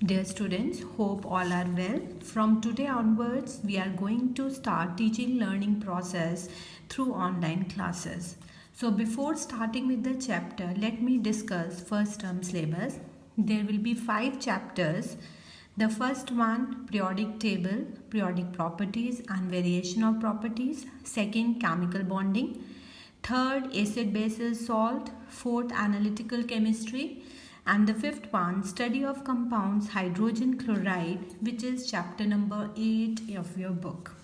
Dear students, hope all are well. From today onwards, we are going to start teaching learning process through online classes. So before starting with the chapter, let me discuss first term syllabus. There will be 5 chapters. The first one, periodic table, periodic properties and variation of properties. Second, chemical bonding. Third, acid bases salt. Fourth, analytical chemistry. And the fifth one, study of compounds hydrogen chloride, which is chapter number 8 of your book.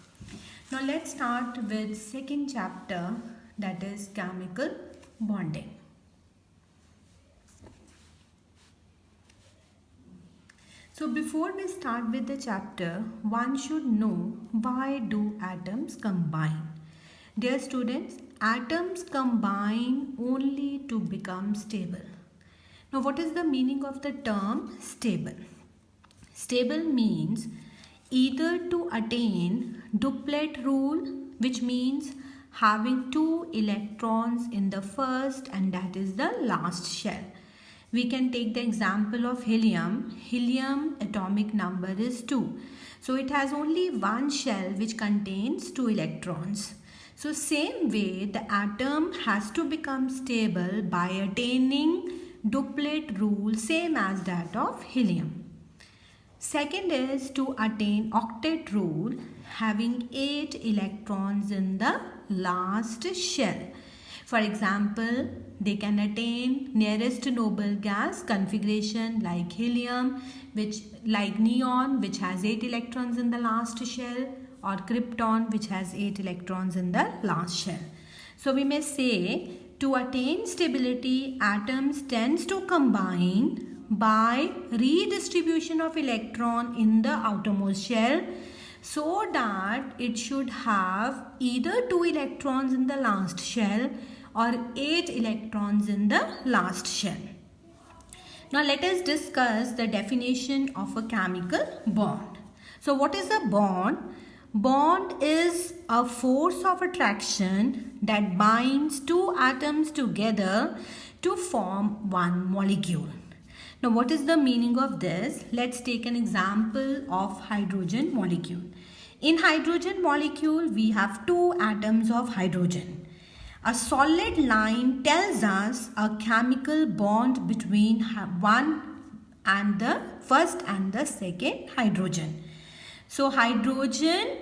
Now let's start with second chapter, that is chemical bonding. So before we start with the chapter, one should know why do atoms combine. Dear students, atoms combine only to become stable. Now, what is the meaning of the term stable? Stable means either to attain duplet rule, which means having 2 electrons in the first and that is the last shell. We can take the example of helium. Helium atomic number is 2. So, it has only one shell which contains 2 electrons. So, same way the atom has to become stable by attaining duplet rule, same as that of helium. Second is to attain octet rule, having 8 electrons in the last shell. For example, they can attain nearest noble gas configuration like helium, which like neon, which has 8 electrons in the last shell, or krypton, which has 8 electrons in the last shell. So we may say, to attain stability, atoms tends to combine by redistribution of electron in the outermost shell so that it should have either 2 electrons in the last shell or 8 electrons in the last shell. Now let us discuss the definition of a chemical bond. So what is a bond? Bond is a force of attraction that binds 2 atoms together to form one molecule. Now, what is the meaning of this? Let's take an example of hydrogen molecule. In hydrogen molecule, we have 2 atoms of hydrogen. A solid line tells us a chemical bond between one and the first and the second hydrogen. So, hydrogen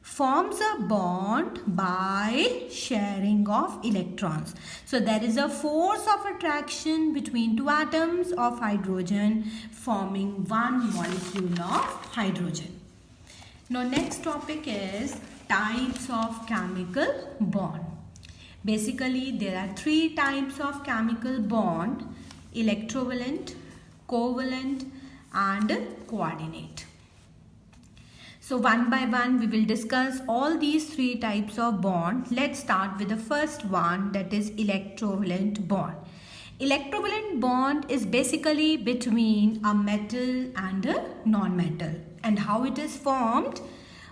forms a bond by sharing of electrons. So, there is a force of attraction between 2 atoms of hydrogen forming one molecule of hydrogen. Now, next topic is types of chemical bond. Basically, there are 3 types of chemical bond: electrovalent, covalent and coordinate. So one by one we will discuss all these 3 types of bond. Let's start with the first one, that is electrovalent bond. Electrovalent bond is basically between a metal and a non-metal. And how it is formed?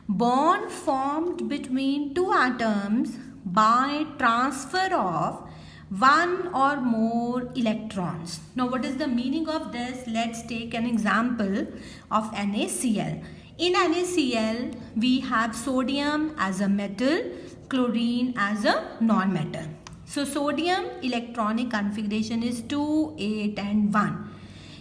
Bond formed between 2 atoms by transfer of 1 or more electrons. Now what is the meaning of this? Let's take an example of NaCl. In NaCl, we have sodium as a metal, chlorine as a non-metal. So, sodium electronic configuration is 2, 8 and 1.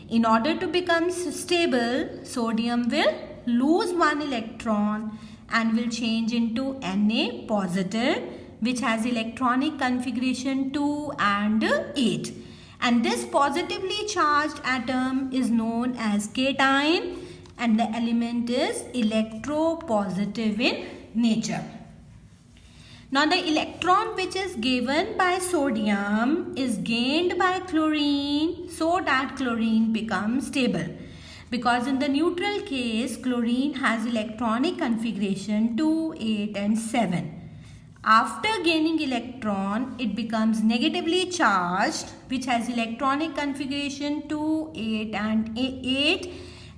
In order to become stable, sodium will lose 1 electron and will change into Na positive, which has electronic configuration 2 and 8. And this positively charged atom is known as cation, and the element is electropositive in nature. Now the electron which is given by sodium is gained by chlorine so that chlorine becomes stable. Because in the neutral case, chlorine has electronic configuration 2, 8 and 7. After gaining electron, it becomes negatively charged, which has electronic configuration 2, 8 and 8.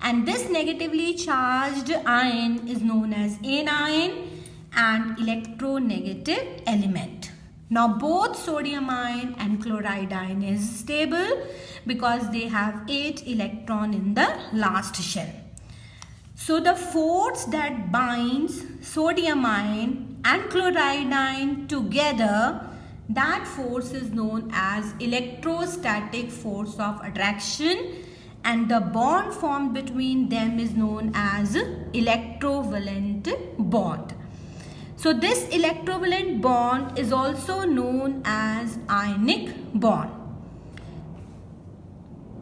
And this negatively charged ion is known as anion and electronegative element. Now both sodium ion and chloride ion is stable because they have 8 electron in the last shell. So the force that binds sodium ion and chloride ion together, that force is known as electrostatic force of attraction, and the bond formed between them is known as electrovalent bond. So this electrovalent bond is also known as ionic bond.